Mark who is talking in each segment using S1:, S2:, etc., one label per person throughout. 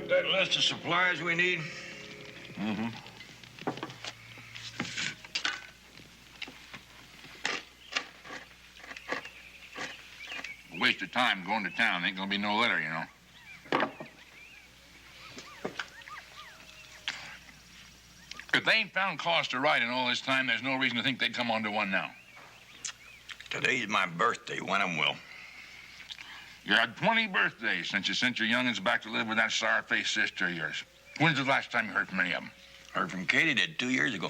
S1: That list of supplies we need?
S2: Mm-hmm. Waste of time going to town. Ain't gonna be no letter, you know. If they ain't found cause to write in all this time, there's no reason to think they'd come onto one now.
S1: Today's my birthday. One of them will.
S2: You had 20 birthdays since you sent your youngins back to live with that sour-faced sister of yours. When's the last time you heard from any of them?
S1: Heard from Katie did 2 years ago.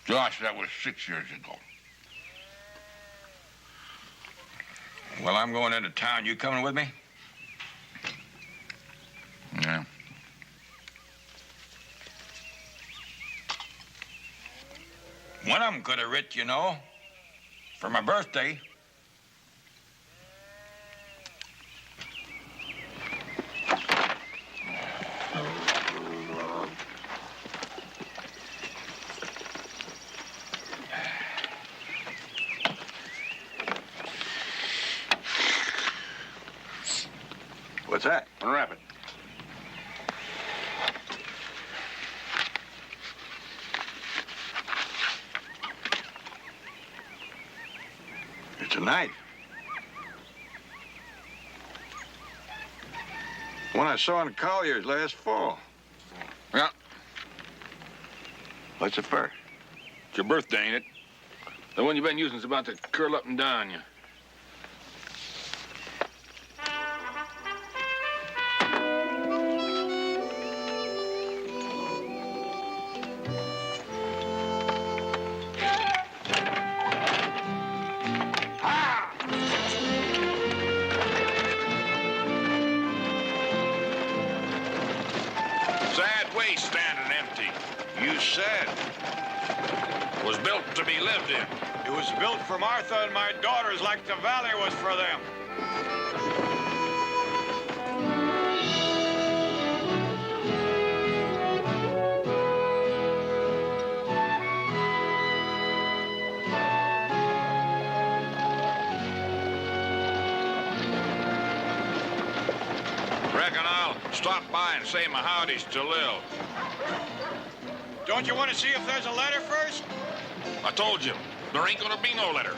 S2: Josh, that was 6 years ago.
S1: Well, I'm going into town. You coming with me?
S2: Yeah.
S1: One of them could have writ, you know, for my birthday. What's that?
S2: Unwrap it.
S1: It's a knife. One I saw in Collier's last fall.
S2: Yeah.
S1: What's it for?
S2: It's your birthday, ain't it? The one you've been using's about to curl up and die on you.
S1: It was built for Martha and my daughters like the valley was for them.
S2: Reckon I'll stop by and say my howdies to Lil.
S1: Don't you want to see if there's a letter first?
S2: I told you, there ain't gonna be no letter.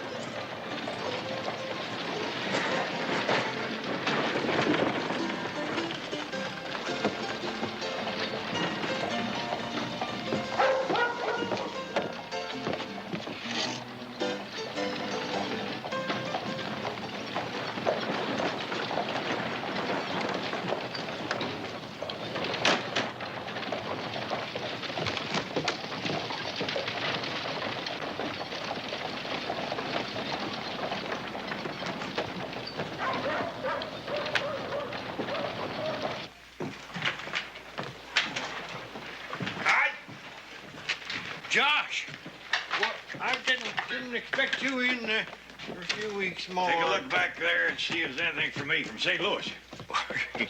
S1: Josh!
S3: Well, I didn't expect you in for a few weeks more.
S1: Take a look back there and see if there's anything for me from St. Louis.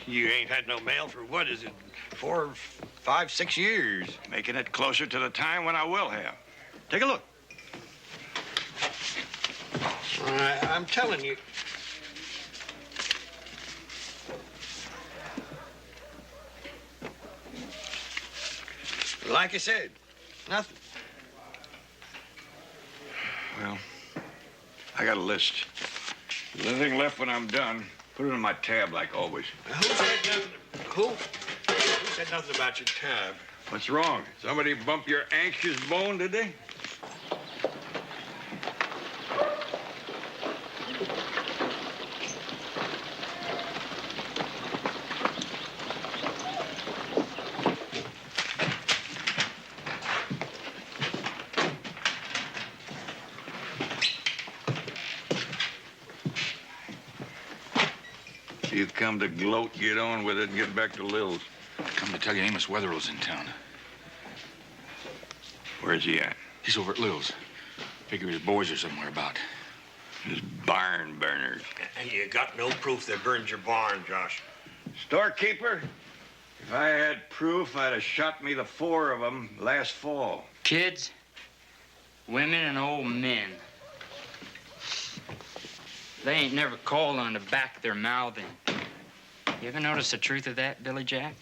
S3: You ain't had no mail for, what is it, 4, 5, 6 years?
S1: Making it closer to the time when I will have. Take a look.
S3: I'm telling you. Like I said, nothing.
S1: Well, I got a list. If there's anything left when I'm done, put it in my tab like always.
S3: Who said nothing about your tab?
S1: What's wrong? Somebody bump your anxious bone, did they? You come to gloat, get on with it, and get back to Lil's.
S2: Come to tell you Amos Wetherell's in town.
S1: Where's he at?
S2: He's over at Lil's. Figure his boys are somewhere about.
S1: His barn burners.
S3: You got no proof they burned your barn, Josh.
S1: Storekeeper, if I had proof, I'd have shot me the 4 of them last fall.
S4: Kids, women, and old men. They ain't never called on to back their mouthing. You ever notice the truth of that, Billy Jack?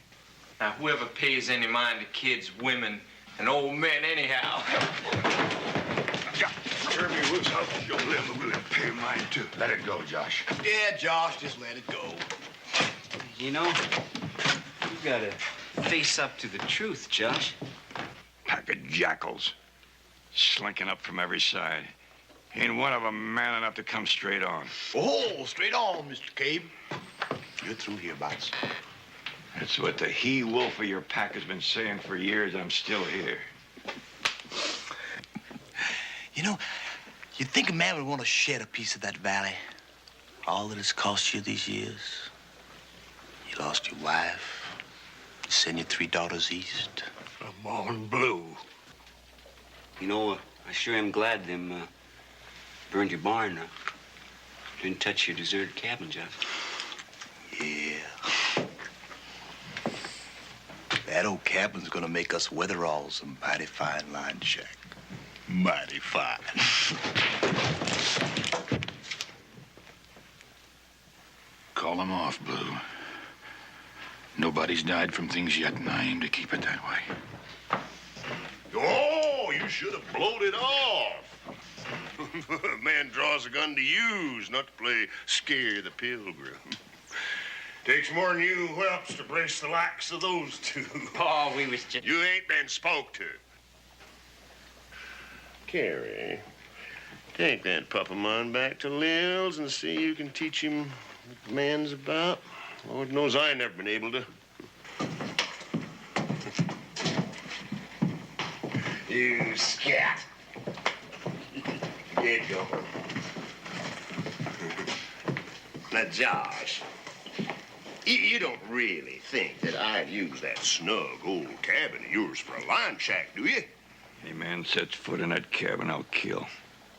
S5: Now, whoever pays any mind to kids, women, and old men anyhow.
S1: Turn me loose, I'll show them that we'll pay mine, too.
S2: Let it go, Josh.
S6: Yeah, Josh, just let it go.
S7: You know, you gotta face up to the truth, Josh.
S1: Pack of jackals, slinking up from every side. Ain't one of them man enough to come straight on.
S6: Oh, straight on, Mr. Cabe. You're through here, bots.
S1: That's what the he-wolf of your pack has been saying for years. I'm still here.
S6: You know, you'd think a man would want to shed a piece of that valley. All that it's cost you these years. You lost your wife. You sent your 3 daughters east.
S3: I'm on blue.
S7: You know, I sure am glad them burned your barn. Didn't touch your deserted cabin, Josh.
S6: Yeah. That old cabin's gonna make us Wetheralls a mighty fine line shack. Mighty fine.
S2: Call him off, Blue. Nobody's died from things yet, and I aim to keep it that way.
S8: Oh, you should have blowed it off. A man draws a gun to use, not to play scare the pilgrim. Takes more than you whelps to brace the likes of those 2.
S4: Oh, we was just...
S8: You ain't been spoke to. Carrie, take that pup of mine back to Lil's and see you can teach him what the man's about. Lord knows I never been able to. You scat. Get going. Now, Josh, you don't really think that I'd use that snug old cabin of yours for a line shack, do you?
S1: Any man sets foot in that cabin, I'll kill.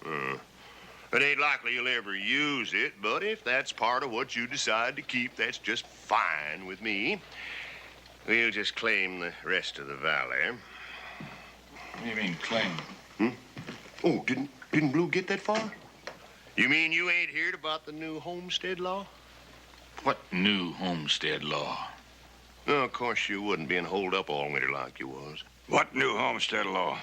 S8: It ain't likely you'll ever use it, but if that's part of what you decide to keep, that's just fine with me. We'll just claim the rest of the valley.
S2: What do you mean, claim?
S8: Oh, didn't Blue get that far? You mean you ain't heard about the new homestead law?
S2: What new homestead law?
S8: No, of course you wouldn't, being holed up all winter like you was.
S1: What new homestead law?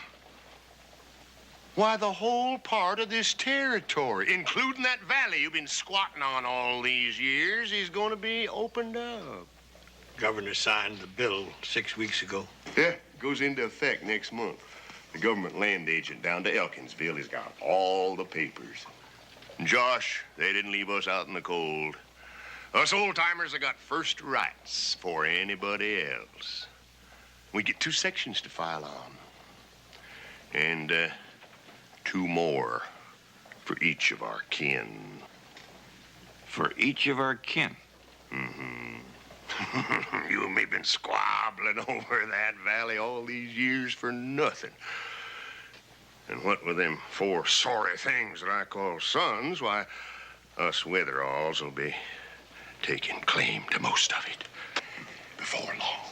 S8: Why, the whole part of this territory, including that valley you've been squatting on all these years, is going to be opened up.
S3: Governor signed the bill 6 weeks ago.
S8: Yeah, goes into effect next month. The government land agent down to Elkinsville has got all the papers. And Josh, they didn't leave us out in the cold. Us old-timers have got first rights for anybody else. We get 2 sections to file on. And, 2 more for each of our kin.
S1: For each of our kin?
S8: You and me been squabbling over that valley all these years for nothing. And what with them 4 sorry things that I call sons, why, us Weatheralls will be taking claim to most of it before long.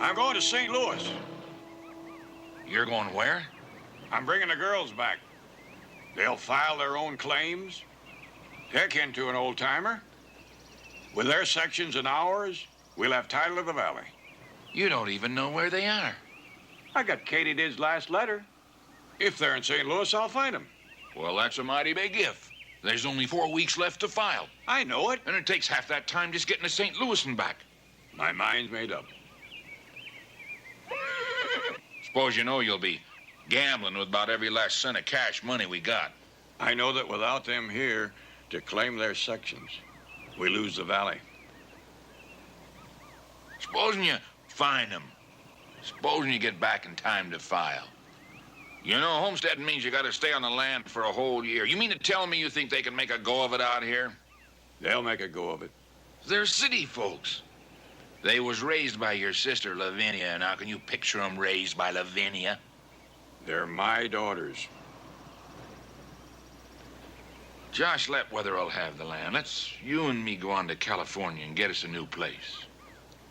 S1: I'm going to St. Louis.
S2: You're going where?
S1: I'm bringing the girls back. They'll file their own claims. They're kin to an old-timer. With their sections and ours, we'll have title of the valley.
S2: You don't even know where they are.
S1: I got Katie Did's last letter. If they're in St. Louis, I'll find them.
S2: Well, that's a mighty big if. There's only 4 weeks left to file.
S1: I know it.
S2: And it takes half that time just getting to St. Louis and back.
S1: My mind's made up.
S2: Suppose you know you'll be gambling with about every last cent of cash money we got.
S1: I know that without them here to claim their sections, we lose the valley.
S2: Supposing you find them. Supposing you get back in time to file. You know, homesteading means you got to stay on the land for a whole year. You mean to tell me you think they can make a go of it out here?
S1: They'll make a go of it.
S2: They're city folks. They was raised by your sister, Lavinia. Now, can you picture them raised by Lavinia?
S1: They're my daughters.
S2: Josh, let Weatherall have the land. Let's you and me go on to California and get us a new place.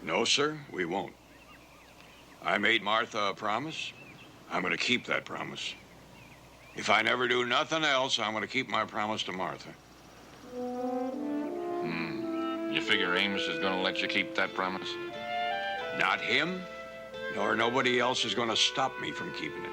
S1: No, sir, we won't. I made Martha a promise. I'm going to keep that promise. If I never do nothing else, I'm going to keep my promise to Martha.
S2: You figure Amos is going to let you keep that promise?
S1: Not him, nor nobody else is going to stop me from keeping it.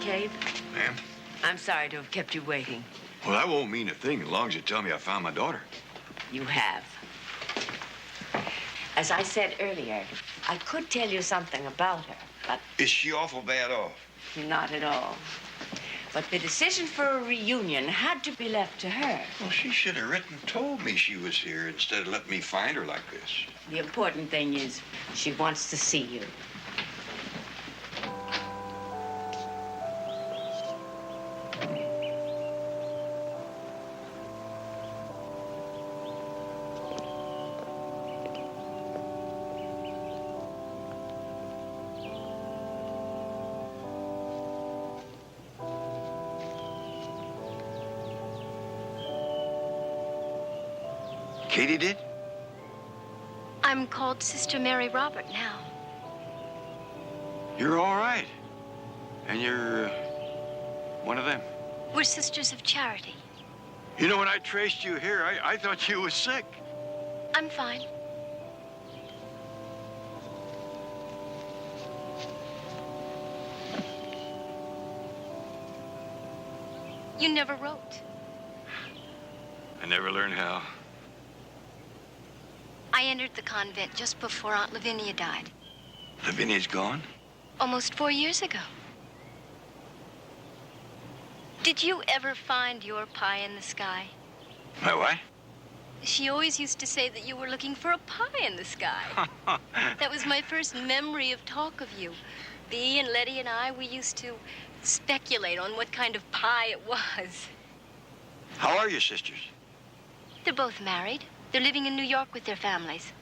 S9: Cabe?
S1: Ma'am?
S9: I'm sorry to have kept you waiting.
S1: Well, that won't mean a thing as long as you tell me I found my daughter.
S9: You have. As I said earlier, I could tell you something about her, but
S1: Is she awful bad off?
S9: not at all. But the decision for a reunion had to be left to her.
S1: Well, she should have written and told me she was here instead of letting me find her like this.
S9: The important thing is she wants to see you.
S1: Katie did?
S10: I'm called Sister Mary Robert now.
S1: You're all right. And you're one of them.
S10: We're Sisters of Charity.
S1: You know, when I traced you here, I thought you was sick.
S10: I'm fine. You never wrote.
S1: I never learned how.
S10: I entered the convent just before Aunt Lavinia died.
S1: Lavinia's gone?
S10: Almost 4 years ago. Did you ever find your pie in the sky?
S1: My what?
S10: She always used to say that you were looking for a pie in the sky. That was my first memory of talk of you. Bea and Letty and I, we used to speculate on what kind of pie it was.
S1: How are your sisters?
S10: They're both married. They're living in New York with their families.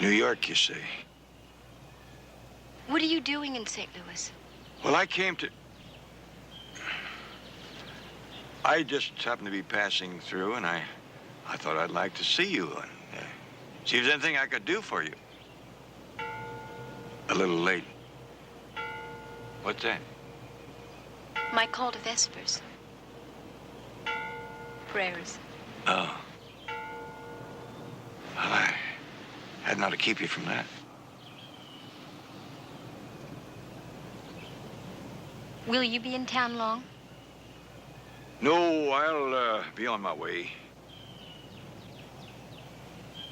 S1: New York, you say?
S10: What are you doing in St. Louis?
S1: Well, I just happened to be passing through, and I thought I'd like to see you and see if there's anything I could do for you. A little late. What's that?
S10: My call to Vespers. Prayers.
S1: Oh. Well, I hadn't ought to keep you from that.
S10: Will you be in town long?
S1: No, I'll be on my way.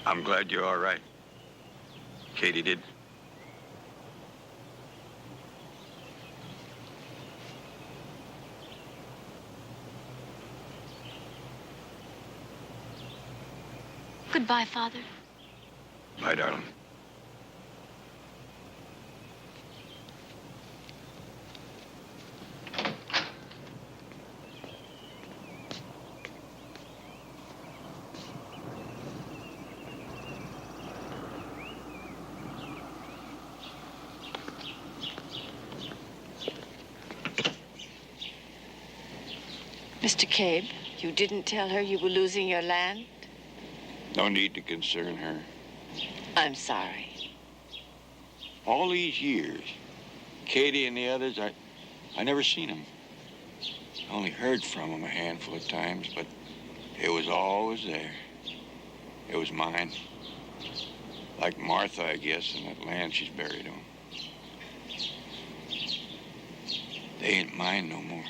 S1: I'm glad you're all right. Katie did.
S10: Goodbye, Father.
S1: Bye, darling.
S9: Mr. Cabe, you didn't tell her you were losing your land?
S1: No need to concern her.
S9: I'm sorry.
S1: All these years, Katie and the others, I never seen them. I only heard from them a handful of times, but it was always there. It was mine. Like Martha, I guess, and that land she's buried on. They ain't mine no more.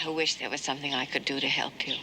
S9: I wish there was something I could do to help you.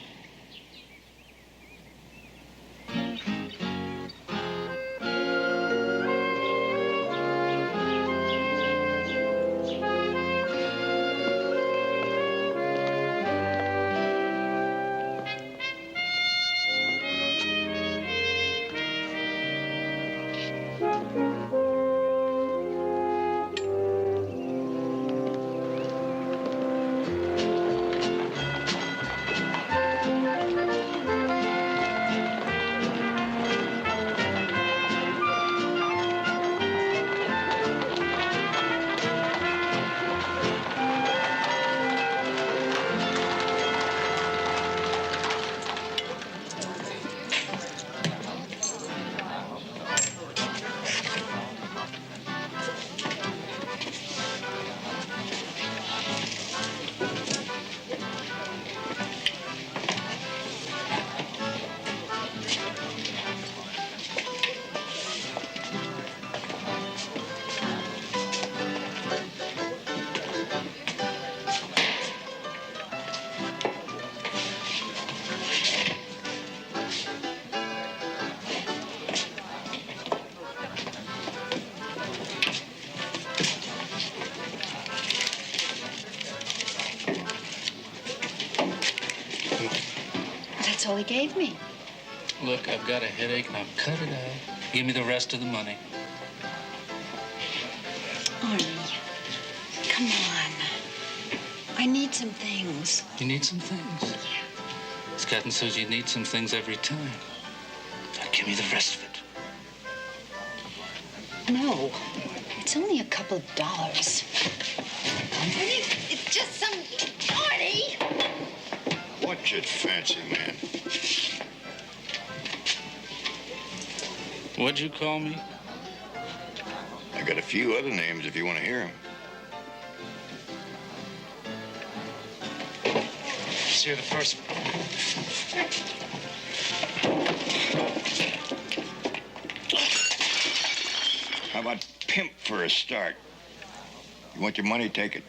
S11: That's all he gave me.
S12: Look, I've got a headache and I'll cut it out. Give me the rest of the money.
S11: Arnie, come on. I need some things.
S12: You need some things? This captain says you need some things every time. Now give me the rest of it.
S11: No, it's only a couple of dollars.
S9: Arnie, it's just some... Arnie!
S1: Watch it, fancy man.
S12: What'd you call me?
S1: I got a few other names if you want to hear them.
S12: Let's hear the first one.
S1: How about pimp for a start? You want your money, take it.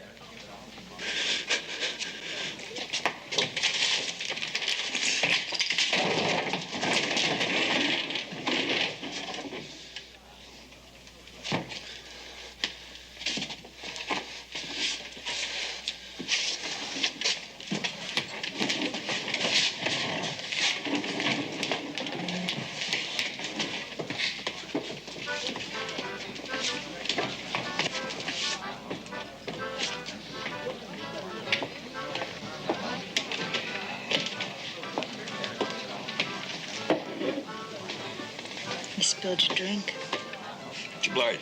S11: spilled your drink.
S1: Much obliged.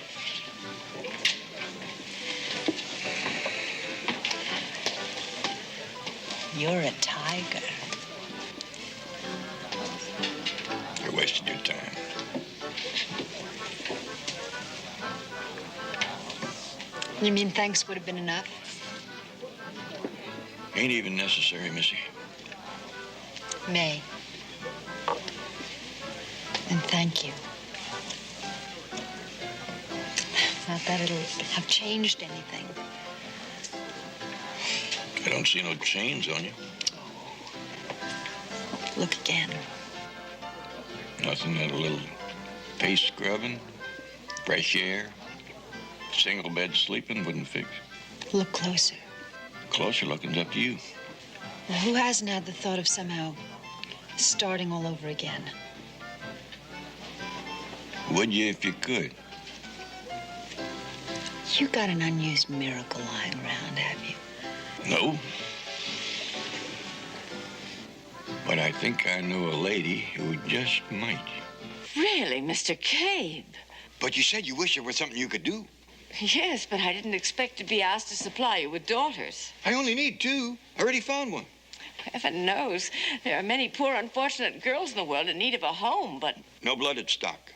S11: You're a tiger.
S1: You're wasting your time.
S11: You mean thanks would have been enough?
S1: Ain't even necessary, Missy.
S11: May. And thank you. Not that it'll have changed anything.
S1: I don't see no chains on you.
S11: Look again.
S1: Nothing that a little face scrubbing, fresh air, single bed sleeping wouldn't fix.
S11: Look closer.
S1: Closer looking's up to you.
S11: Now, who hasn't had the thought of somehow starting all over again?
S1: Would you if you could?
S11: You got an unused miracle lying around, have you?
S1: No. But I think I know a lady who just might.
S9: Really, Mr. Cabe?
S1: But you said you wish there was something you could do.
S9: Yes, but I didn't expect to be asked to supply you with daughters.
S1: I only need 2. I already found one.
S9: Heaven knows there are many poor, unfortunate girls in the world in need of a home, but...
S1: No blooded stock.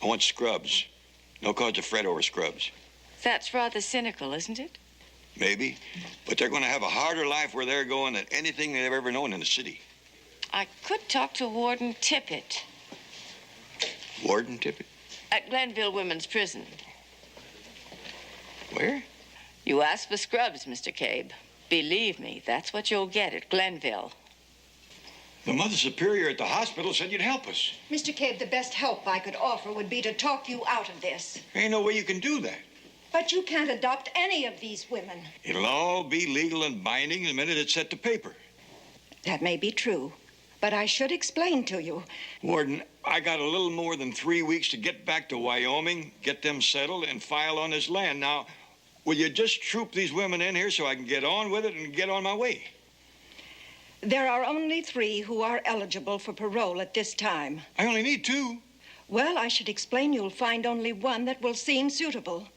S1: I want scrubs. No cause to fret over scrubs.
S9: That's rather cynical, isn't it?
S1: Maybe. But they're going to have a harder life where they're going than anything they've ever known in the city.
S9: I could talk to Warden Tippett
S1: Warden Tippett?
S9: at Glenville Women's Prison.
S1: Where?
S9: You asked for scrubs, Mr. Cabe. Believe me, that's what you'll get at Glenville.
S1: The Mother Superior at the hospital said you'd help us.
S13: Mr. Cabe, the best help I could offer would be to talk you out of this.
S1: Ain't no way you can do that.
S13: But you can't adopt any of these women.
S1: It'll all be legal and binding the minute it's set to paper.
S13: That may be true, but I should explain to you.
S1: Warden, I got a little more than 3 weeks to get back to Wyoming, get them settled, and file on this land. Now, will you just troop these women in here so I can get on with it and get on my way?
S13: There are only 3 who are eligible for parole at this time.
S1: I only need 2.
S13: Well, I should explain you'll find only one that will seem suitable.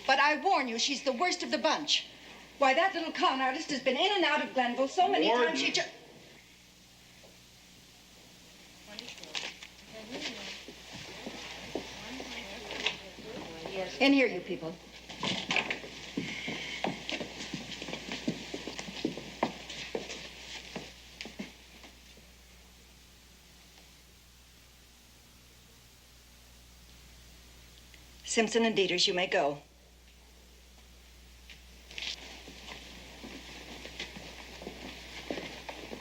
S13: But I warn you, she's the worst of the bunch. Why, that little con artist has been in and out of Glenville so many
S1: Warden.
S13: times she just... In here, you people. Simpson and Dieters, you may go.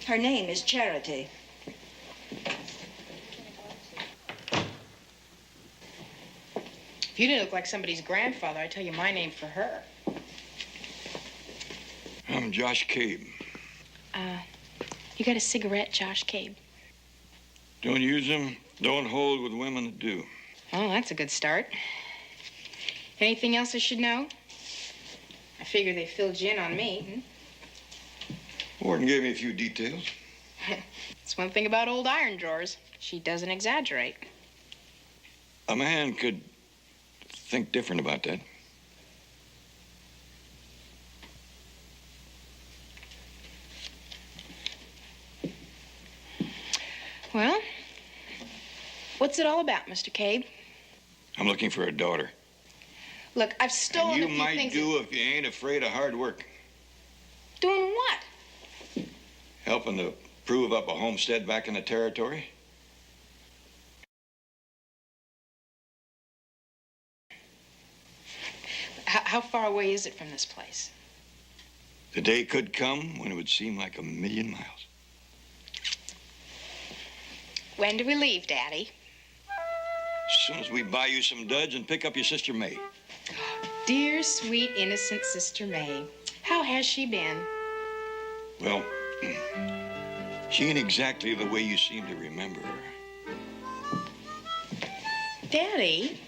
S13: Her name is Charity.
S14: If you didn't look like somebody's grandfather, I'd tell you my name for her.
S1: I'm Josh Cabe.
S14: You got a cigarette, Josh Cabe?
S1: Don't use them, don't hold with women that do.
S14: Oh, that's a good start. Anything else I should know? I figure they filled you in on me.
S1: Warden gave me a few details.
S14: That's one thing about old iron drawers. She doesn't exaggerate.
S1: A man could think different about that.
S14: Well, what's it all about, Mr. Cabe?
S1: I'm looking for a daughter.
S14: Look, I've stolen
S1: And
S14: a few
S1: you might
S14: things.
S1: do if you ain't afraid of hard work.
S14: Doing what?
S1: Helping to prove up a homestead back in the territory.
S14: How far away is it from this place?
S1: The day could come when it would seem like 1,000,000 miles.
S14: When do we leave, Daddy?
S1: As soon as we buy you some duds and pick up your sister May.
S14: Dear, sweet, innocent Sister May. How has she been?
S1: Well, she ain't exactly the way you seem to remember her.
S14: Daddy?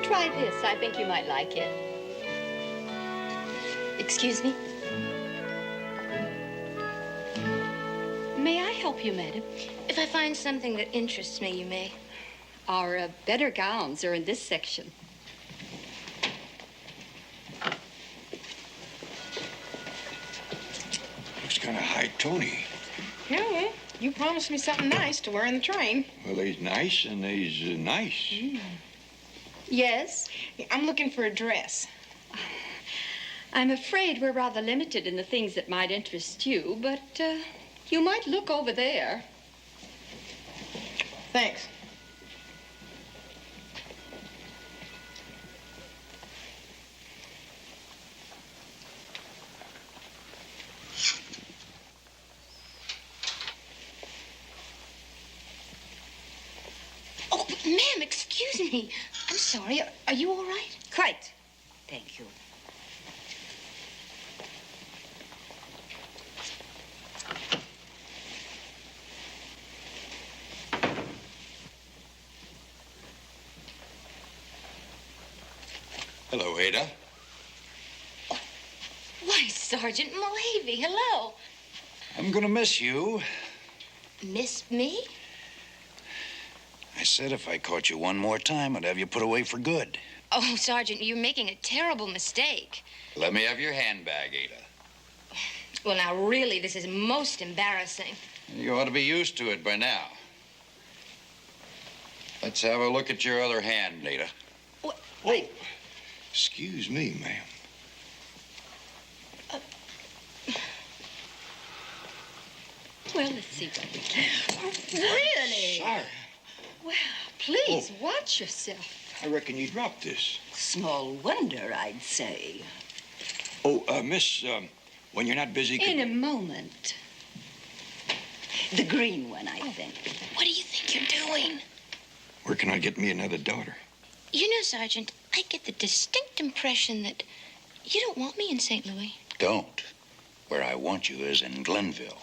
S11: Try this. I think you might like it. Excuse me? help you, madam?
S10: If I find something that interests me, you may.
S9: Our better gowns are in this section.
S1: Looks kind of high-tony.
S14: Yeah, well, you promised me something nice to wear in the train.
S1: Well, he's nice and he's nice.
S9: Yes?
S14: I'm looking for a dress.
S9: I'm afraid we're rather limited in the things that might interest you, but you might look over there.
S14: Thanks.
S10: Oh, ma'am, excuse me. I'm sorry. Are you all right?
S9: Quite. Thank you.
S1: Hello, Ada.
S10: Why, Sergeant Mulhavey, hello.
S1: I'm gonna miss you.
S10: Miss me?
S1: I said if I caught you one more time, I'd have you put away for good.
S10: Oh, Sergeant, you're making a terrible mistake.
S1: Let me have your handbag, Ada.
S10: Well, now, really, this is most embarrassing.
S1: You ought to be used to it by now. Let's have a look at your other hand, Ada.
S10: What?
S1: Oh, excuse me, ma'am.
S9: Well, let's see what we can.
S10: Really?
S1: Sorry.
S9: Well, please watch yourself.
S1: I reckon you dropped this.
S9: Small wonder, I'd say.
S1: Oh, miss, when you're not busy...
S9: In a moment. The green one, I think.
S10: What do you think you're doing?
S1: Where can I get me another daughter?
S10: You know, Sergeant, I get the distinct impression that you don't want me in St. Louis.
S1: Don't. Where I want you is in Glenville.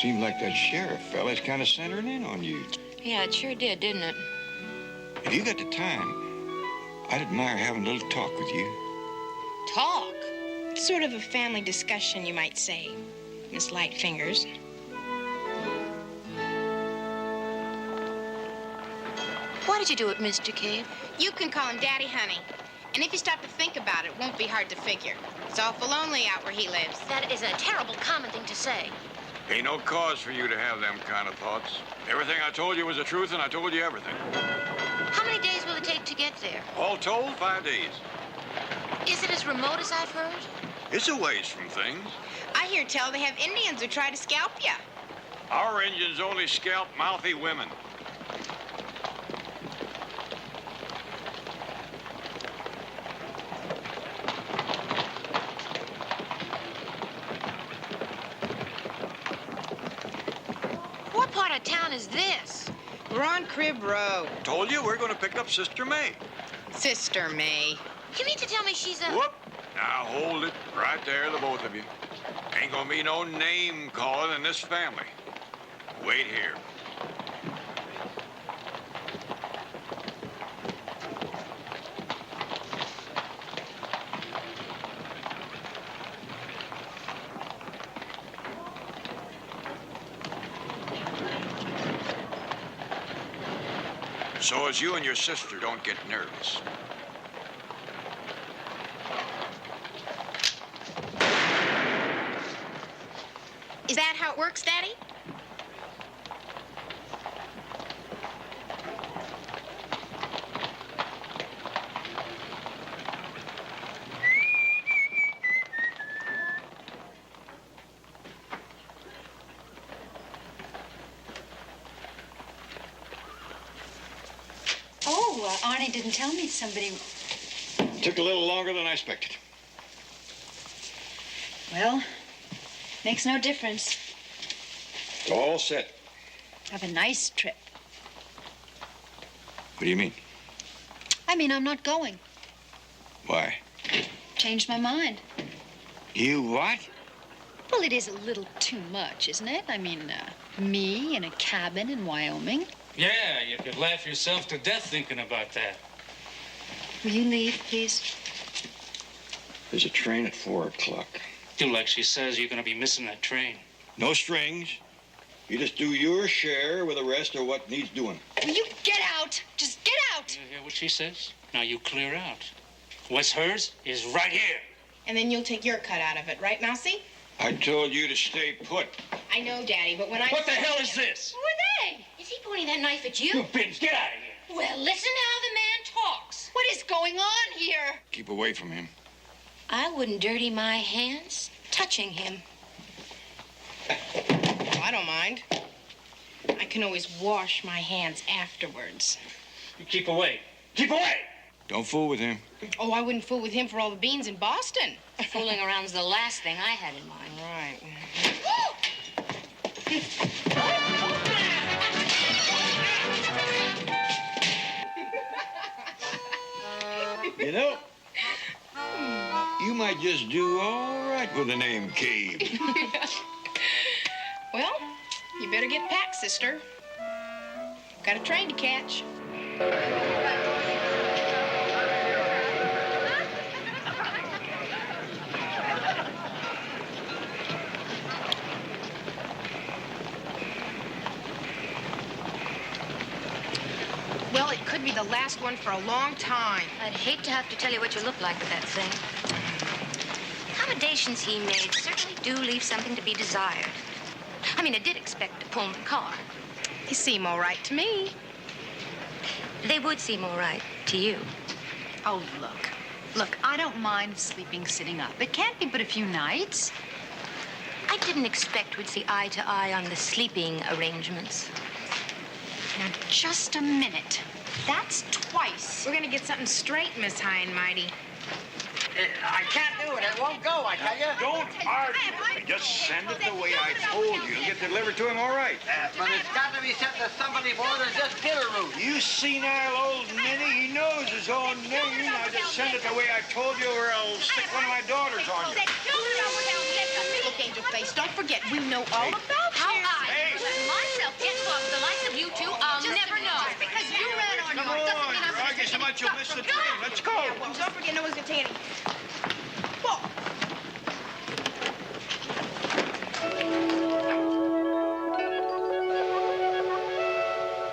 S1: Seemed like that sheriff fella's kind of centering in on you.
S10: Yeah, it sure did, didn't it?
S1: If you got the time, I'd admire having a little talk with you.
S14: Talk? Sort of a family discussion, you might say, Miss Lightfingers.
S10: Why did you do it, Mr. Cabe?
S14: You can call him Daddy Honey. And if you stop to think about it, it won't be hard to figure. It's awful lonely out where he lives.
S10: That is a terrible common thing to say.
S1: Ain't no cause for you to have them kind of thoughts. Everything I told you was the truth, and I told you everything.
S10: How many days will it take to get there?
S1: All told, 5 days.
S10: Is it as remote as I've heard?
S1: It's a ways from things.
S14: I hear tell they have Indians who try to scalp you.
S1: Our Indians only scalp mouthy women.
S10: What part of town is this?
S14: We're on Crib Road.
S1: Told you we're going to pick up Sister May.
S14: Sister May.
S10: You mean to tell me she's a...
S1: Whoop. Now hold it right there, the both of you. Ain't gonna be no name calling in this family. Wait here. So as you and your sister don't get nervous.
S14: Is that how it works, Daddy?
S11: Oh, Arnie didn't tell me somebody...
S1: Took a little longer than I expected.
S11: Well, makes no difference.
S1: All set.
S11: Have a nice trip.
S1: What do you mean?
S11: I mean, I'm not going.
S1: Why?
S11: Changed my mind.
S1: You what?
S11: Well, it is a little too much, isn't it? I mean, me in a cabin in Wyoming.
S12: Yeah, you could laugh yourself to death thinking about that.
S11: Will you leave, please?
S1: There's a train at 4 o'clock.
S12: Do like she says, you're going to be missing that train.
S1: No strings. You just do your share with the rest of what needs doing.
S11: Will you get out? Just get out.
S12: You hear what she says? Now you clear out. What's hers is right here.
S14: And then you'll take your cut out of it, right, Mousy?
S1: I told you to stay put.
S14: I know, Daddy, but when I...
S12: What the hell is this?
S11: Who are they?
S15: Is he pointing that knife at you?
S12: You bitch, get out of here.
S15: Well, listen how the man talks.
S11: What is going on here?
S1: Keep away from him.
S15: I wouldn't dirty my hands touching him.
S14: Oh, I don't mind. I can always wash my hands afterwards.
S12: You keep away. Keep away!
S1: Don't fool with him.
S14: Oh, I wouldn't fool with him for all the beans in Boston.
S15: Fooling around's the last thing I had in mind.
S14: Right.
S1: You know, you might just do all right with the name Cabe.
S14: Well, you better get packed, sister. Got a train to catch. Well, it could be the last one for a long time.
S15: I'd hate to have to tell you what you look like with that thing. Accommodations he made certainly do leave something to be desired. I mean, I did expect a Pullman car.
S14: They seem all right to me.
S15: They would seem all right to you.
S11: Oh, look. Look, I don't mind sleeping sitting up. It can't be but a few nights.
S15: I didn't expect we'd see eye to eye on the sleeping arrangements.
S11: Now, just a minute. That's twice.
S14: We're gonna get something straight, Miss High and Mighty.
S3: I can't do it. It won't go, I tell you.
S1: Don't argue. Just send it the way I told you. Get delivered to him all right.
S3: But it's got to be sent to somebody more than just Bitterroot.
S1: You senile old ninny. He knows his own name. Now just send it the way I told you or I'll stick one of my daughters on you.
S14: Look, Angel Face, don't forget, we know all about
S15: How
S14: you.
S15: I let myself get close to the likes of you two, I'll never know.
S11: Just because you ran on
S1: Come
S11: yours doesn't
S1: on,
S11: mean I'm
S1: argue so much you'll miss the train. Let's go.
S14: Well, don't forget no one's gonna take any. Whoa.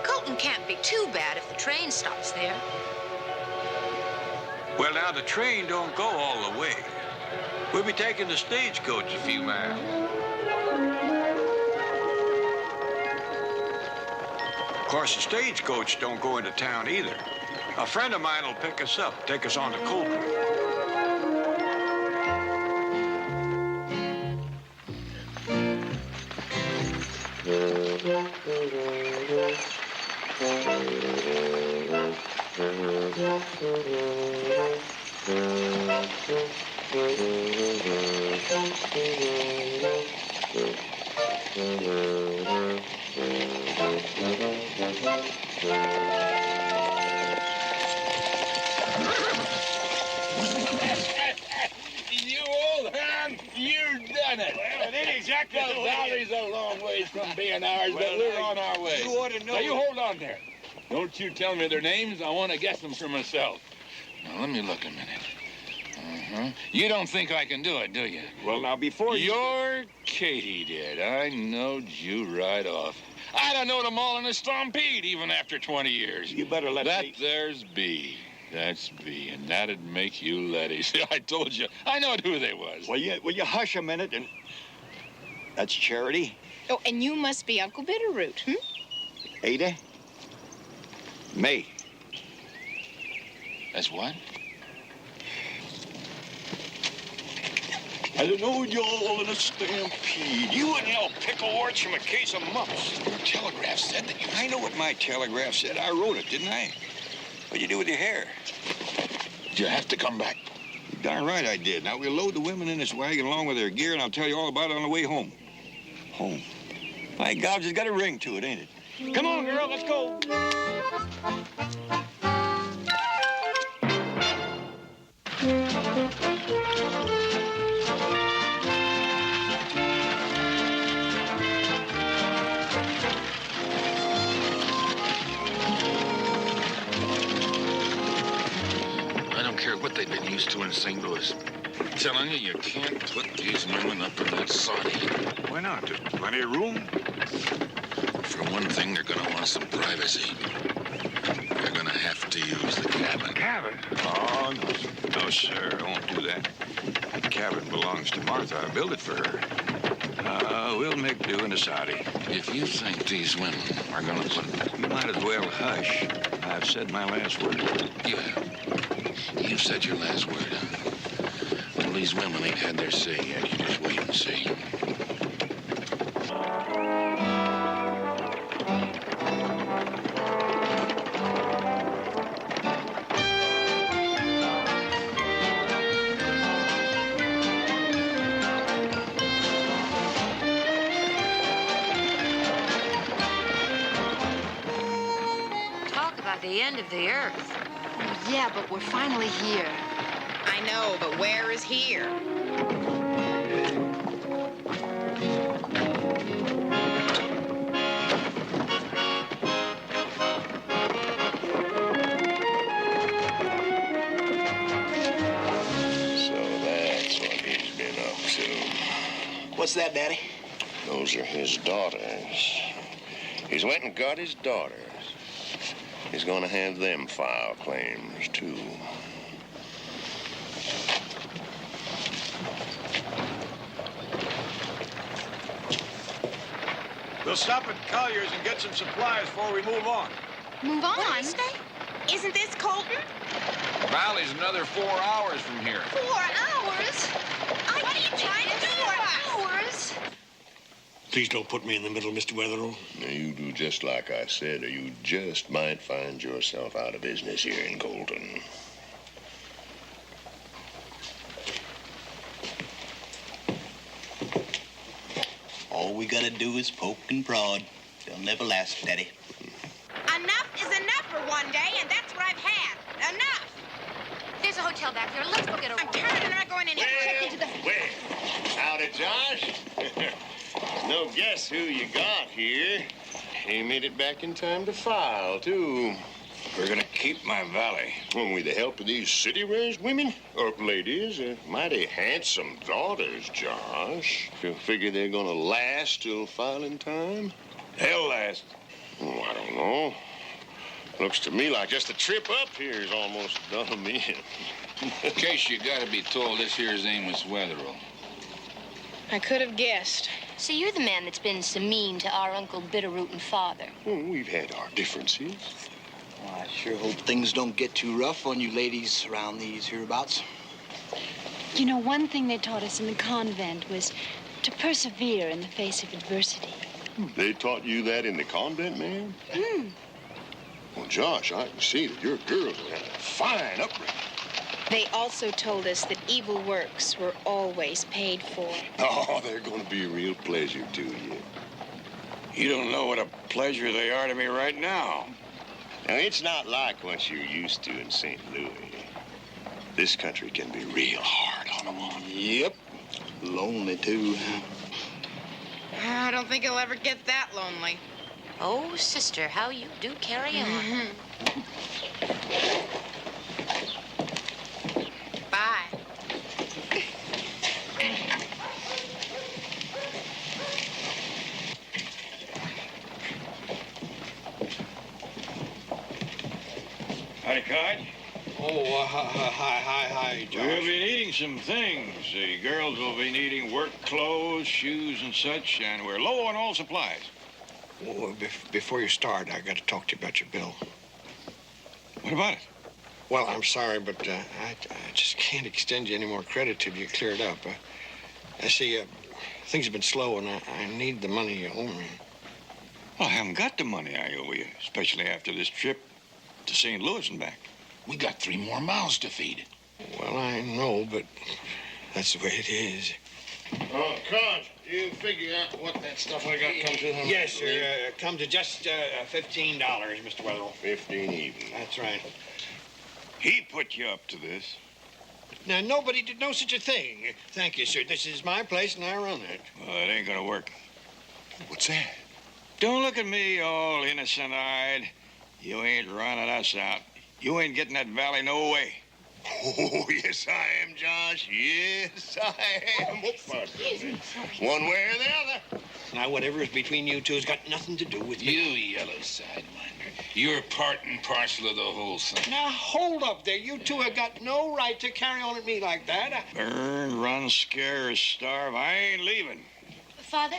S15: Colton can't be too bad if the train stops there.
S1: Well, now, the train don't go all the way. We'll be taking the stagecoach a few miles. Of course, the stagecoach don't go into town either. A friend of mine will pick us up, take us on to Colton.
S2: You old hound, you've done it.
S1: Well, it ain't exactly
S2: the valley's a long ways from being ours, but we're on our way.
S1: You ought to know.
S2: Now, you hold on there. Don't you tell me their names. I want to guess them for myself. Now, let me look a minute. You don't think I can do it, do you?
S1: Well, now, before you...
S2: You're Katie, did. I knowed you right off. I'd have known them all in a stampede, even after 20 years.
S1: You better let
S2: that
S1: me...
S2: there's B. That's B, and that'd make you Letty. See, I told you. I knowed who they was.
S1: Will you hush a minute and... That's Charity.
S14: Oh, and you must be Uncle Bitterroot,
S1: Ada. May.
S2: That's what?
S1: I knowed you all in a stampede. You wouldn't know pickle warts from a case of mumps.
S2: Your telegraph said that you...
S1: I know what my telegraph said. I wrote it, didn't I? What'd you do with your hair?
S2: Did you have to come back?
S1: Darn right I did. Now, we'll load the women in this wagon along with their gear, and I'll tell you all about it on the way home. Home? My God, it's got a ring to it, ain't it? Come on, girl, let's go.
S2: I don't care what they've been used to in St. Louis. Telling you, you can't put these women up in that soddy.
S1: Why not? There's plenty of room.
S2: For one thing, they're gonna want some privacy. They're gonna have to use the cabin.
S1: Cabin? Oh, no. No, sir. I won't do that. That cabin belongs to Martha. I built it for her. We'll make do in the soddy.
S2: If you think these women are gonna put...
S1: You might as well hush. I've said my last word.
S2: You have. You've said your last word, huh? Well, these women ain't had their say yet. You just wait and see.
S15: Talk about the end of the earth.
S11: Yeah, but we're finally here.
S14: I know, but where is here?
S8: So that's what he's been up to.
S6: What's that, Daddy?
S8: Those are his daughters. He's went and got his daughters. He's gonna have them file claims, too.
S3: We'll stop at Collier's and get some supplies before we move on.
S14: Move on? Isn't this Colton?
S2: Valley's another 4 hours from here.
S14: 4 hours? What are you trying to do? 4 hours?
S3: Please don't put me in the middle, Mr. Wetherell.
S8: Now, you do just like I said, or you just might find yourself out of business here in Colton.
S6: All we gotta do is poke and prod. They'll never last, Daddy.
S14: Enough is enough for one day, and that's what I've had. Enough!
S15: There's a hotel back there. Let's go get a room.
S14: I'm tired. I'm not going anywhere.
S8: Well, howdy, Josh. No guess who you got here. He made it back in time to file, too.
S1: We're gonna keep my valley.
S8: And with the help of these city-raised women, or ladies, mighty handsome daughters, Josh. You figure they're gonna last till filing time?
S1: They'll last.
S8: Oh, I don't know. Looks to me like just the trip up here is almost done them in.
S2: In case you gotta be told, this here's Amos Wetherell.
S14: I could have guessed.
S10: So you're the man that's been so mean to our Uncle Bitterroot and father.
S8: Well, we've had our differences.
S6: Well, I sure hope things don't get too rough on you ladies around these hereabouts.
S11: You know, one thing they taught us in the convent was to persevere in the face of adversity.
S8: They taught you that in the convent, ma'am? Well, Josh, I can see that your girls have had a fine upbringing.
S14: They also told us that evil works were always paid for.
S8: Oh, they're going to be a real pleasure to you.
S1: You don't know what a pleasure they are to me right now.
S8: Now, it's not like what you're used to in St. Louis. This country can be real hard on a woman.
S6: Yep. Lonely, too.
S14: I don't think I'll ever get that lonely.
S15: Oh, sister, how you do carry on.
S14: Bye.
S1: Howdy, Cod.
S3: Oh, hi, Josh.
S1: We'll be needing some things. The girls will be needing work clothes, shoes, and such, and we're low on all supplies.
S3: Oh, before you start, I got to talk to you about your bill.
S1: What about it?
S3: Well, I'm sorry, but I just can't extend you any more credit till you clear it up. I see things have been slow, and I need the money you owe me.
S1: Well, I haven't got the money I owe you, especially after this trip to St. Louis and back.
S2: We got 3 more mouths to feed.
S3: Well, I know, but that's the way it is.
S8: Oh, Cod, you figure out what that stuff I got come to?
S3: Yes, sir. Come to just $15, Mr. Wetherell.
S8: 15 even.
S3: That's right.
S1: He put you up to this.
S3: Now, nobody did know such a thing. Thank you, sir. This is my place, and I run it.
S1: Well, it ain't gonna work.
S8: What's that?
S1: Don't look at me all innocent-eyed. You ain't running us out. You ain't getting that valley no way.
S8: Oh, yes, I am, Josh. Yes, I am. One way or the other.
S3: Now, whatever is between you two has got nothing to do with me.
S2: You yellow sidewinder. You're part and parcel of the whole thing.
S3: Now, hold up there. You two have got no right to carry on at me like that.
S1: Burn, run, scare, or starve. I ain't leaving.
S15: Father,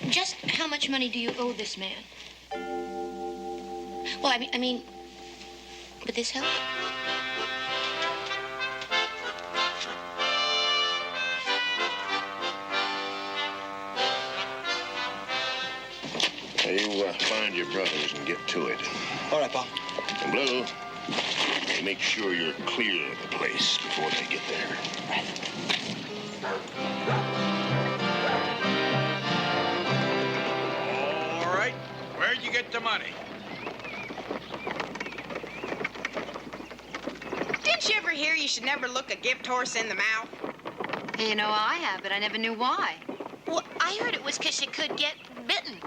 S15: just how much money do you owe this man? Well, I mean, would this help?
S8: You find your brothers and get to it.
S3: All right, Pa.
S8: And Blue, make sure you're clear of the place before they get there.
S1: All right. Where'd you get the money?
S14: Didn't you ever hear you should never look a gift horse in the mouth?
S11: You know, I have, but I never knew why.
S15: Well, I heard it was because you could get bitten.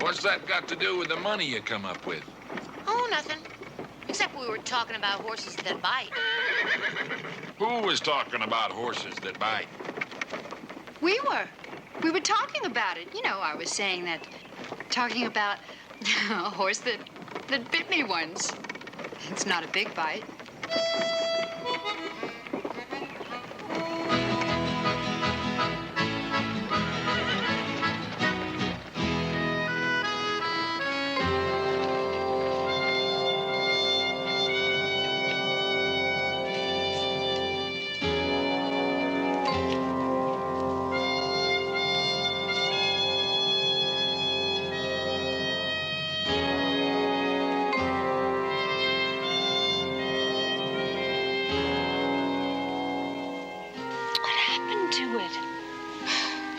S2: What's that got to do with the money you come up with?
S15: Oh, nothing. Except we were talking about horses that bite.
S2: Who was talking about horses that bite?
S11: We were. We were talking about it. You know, I was saying that, talking about a horse that bit me once. It's not a big bite.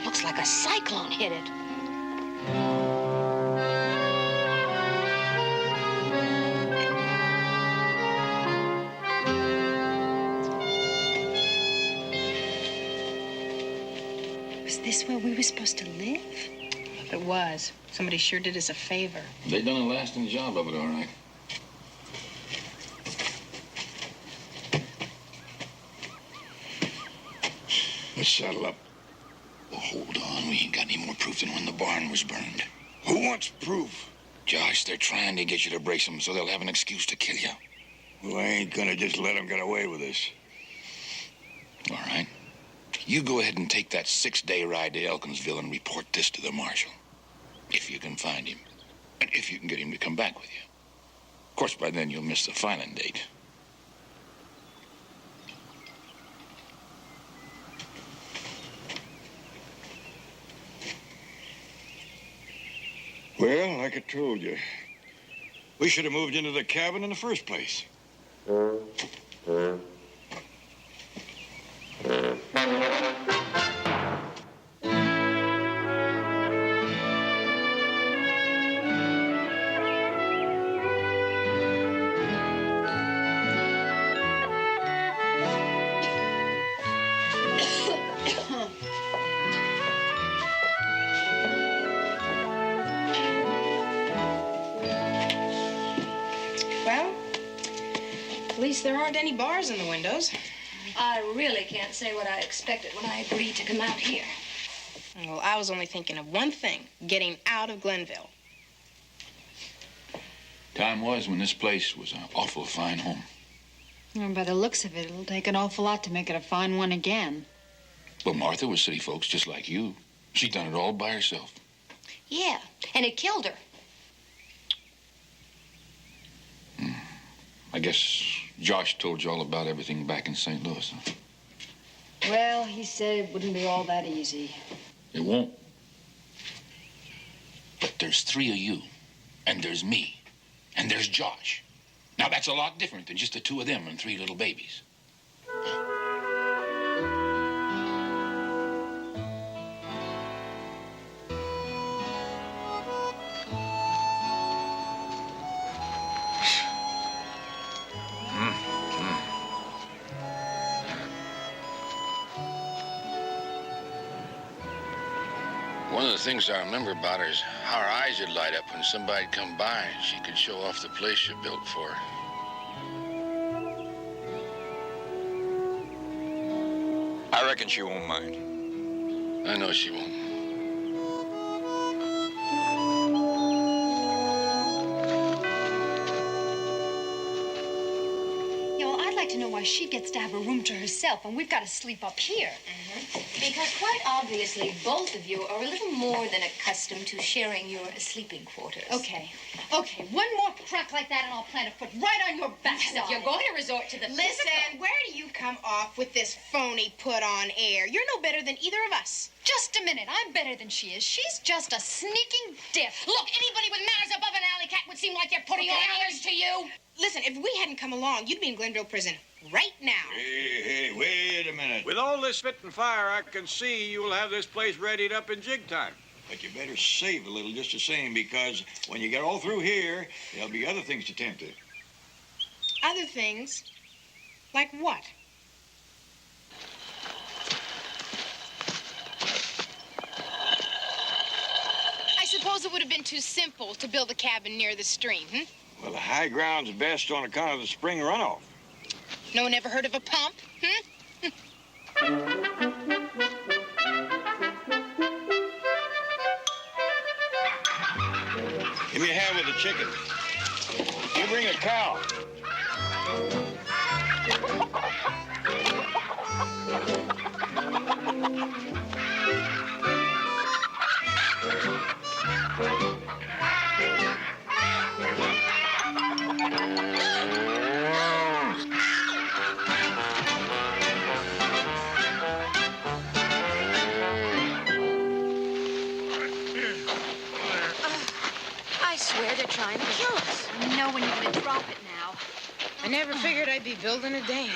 S15: Looks like a cyclone hit it.
S11: Was this where we were supposed to live?
S14: If it was, somebody sure did us a favor.
S2: They done a lasting job of it, all right.
S1: Let's settle up.
S2: Well, hold on. We ain't got any more proof than when the barn was burned.
S1: Who wants proof?
S2: Josh, they're trying to get you to brace them so they'll have an excuse to kill you.
S1: Well, I ain't gonna just let them get away with this.
S2: All right. You go ahead and take that 6-day ride to Elkinsville and report this to the marshal. If you can find him. And if you can get him to come back with you. Of course, by then you'll miss the filing date.
S1: Well, like I told you, we should have moved into the cabin in the first place.
S14: Well, at least there aren't any bars in the windows.
S9: I really can't say what I expected when I agreed to come out here.
S14: Well, I was only thinking of one thing, getting out of Glenville.
S2: Time was when this place was an awful fine home.
S11: Well, by the looks of it, it'll take an awful lot to make it a fine one again.
S2: Well, Martha was city folks just like you. She done it all by herself.
S15: Yeah, and it killed her.
S2: I guess Josh told you all about everything back in St. Louis, huh?
S11: Well, he said it wouldn't be all that easy.
S2: It won't. But there's 3 of you, and there's me, and there's Josh. Now, that's a lot different than just the 2 of them and 3 little babies. One of the things I remember about her is how her eyes would light up when somebody'd come by and she could show off the place she built for her.
S1: I reckon she won't mind.
S2: I know she won't.
S11: I'd like to know why she gets to have a room to herself and we've got to sleep up here.
S15: Because quite obviously, both of you are a little more than accustomed to sharing your sleeping quarters.
S11: Okay, one more crack like that and I'll plant a foot right on your backside.
S14: You're going to resort to the Listen, where do you come off with this phony put on air? You're no better than either of us.
S11: Just a minute, I'm better than she is. She's just a sneaking dip.
S14: Look, anybody with manners above an alley cat would seem like they're putting on airs to you. Listen, if we hadn't come along, you'd be in Glenville prison right now.
S1: Hey, wait a minute.
S3: With all this spit and fire, I can see you will have this place readied up in jig time.
S1: But you better save a little just the same, because when you get all through here, there'll be other things to tempt it.
S14: Other things? Like what? I suppose it would have been too simple to build a cabin near the stream,
S1: Well, the high ground's best on account of the spring runoff.
S14: No one ever heard of a pump,
S1: Give me a hand with the chicken. You bring a cow.
S15: I swear they're trying to kill us.
S11: No, when you're going to drop it now.
S14: I never figured I'd be building a dam.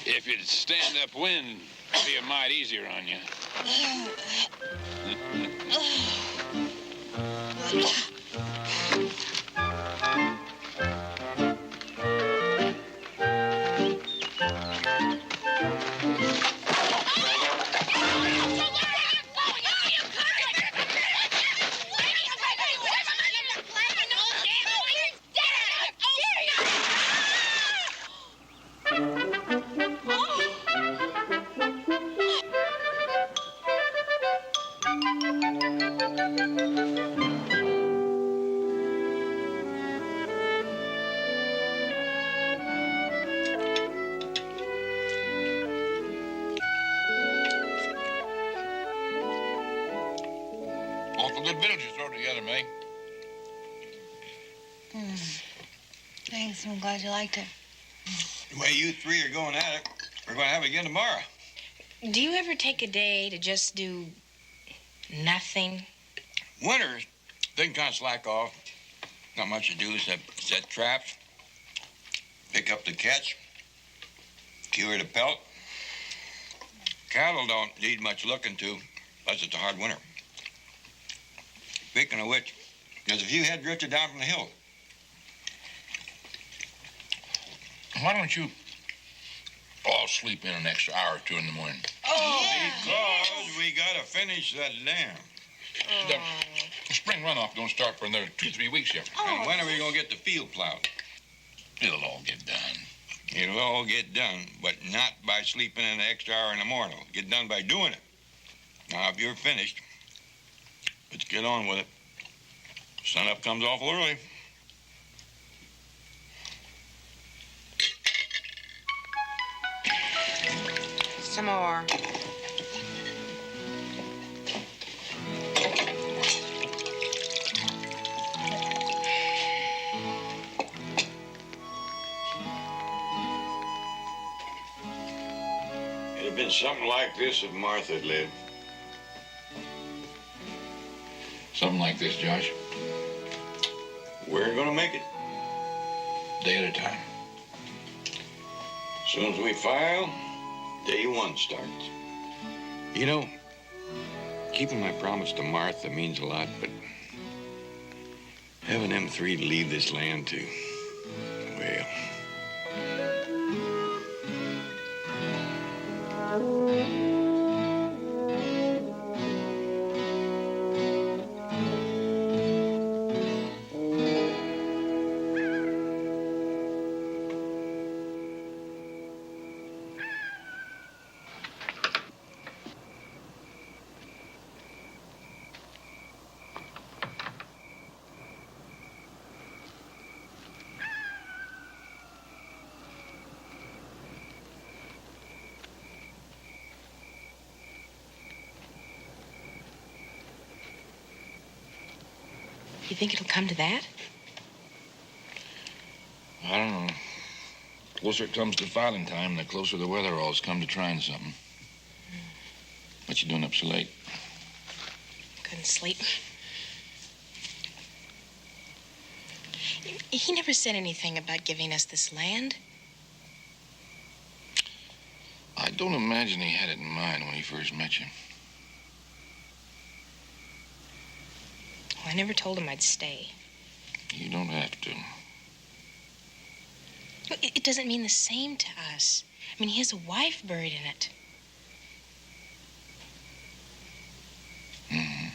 S2: If you'd stand upwind, it'd be a mite easier on you. Awful good victuals you throw together, May.
S11: Thanks, I'm glad you liked it.
S1: The way you three are going at it, we're going to have it again tomorrow.
S14: Do you ever take a day to just do nothing?
S1: Winters, they can kind of slack off. Not much to do except set traps, pick up the catch, cure the pelt. Cattle don't need much looking to, unless it's a hard winter. Speaking of which, there's a few head drifted down from the hill.
S2: Why don't you all sleep in an extra hour or two in the morning?
S1: Oh, yeah. Because we got to finish that dam.
S2: The spring runoff don't start for another 2-3 weeks yet.
S1: And when are we going to get the field plowed?
S2: It'll all get done.
S1: It'll all get done, but not by sleeping an extra hour in the morning. It'll get done by doing it. Now, if you're finished, let's get on with it. Sunup comes awful early.
S14: Some more.
S1: It'd have been something like this if Martha had lived.
S2: Something like this, Josh.
S1: We're gonna make it.
S2: Day at a time.
S1: As soon as we file, day one starts. You know, keeping my promise to Martha means a lot, but having them three leave this land too, well.
S14: You think it'll come to that?
S2: I don't know. The closer it comes to filing time, the closer the Weatheralls come to trying something. What you doing up so late?
S14: Couldn't sleep. He never said anything about giving us this land.
S2: I don't imagine he had it in mind when he first met you.
S14: Well, I never told him I'd stay.
S2: You don't have to.
S14: Well, it doesn't mean the same to us. I mean, he has a wife buried in it.
S2: Mm-hmm.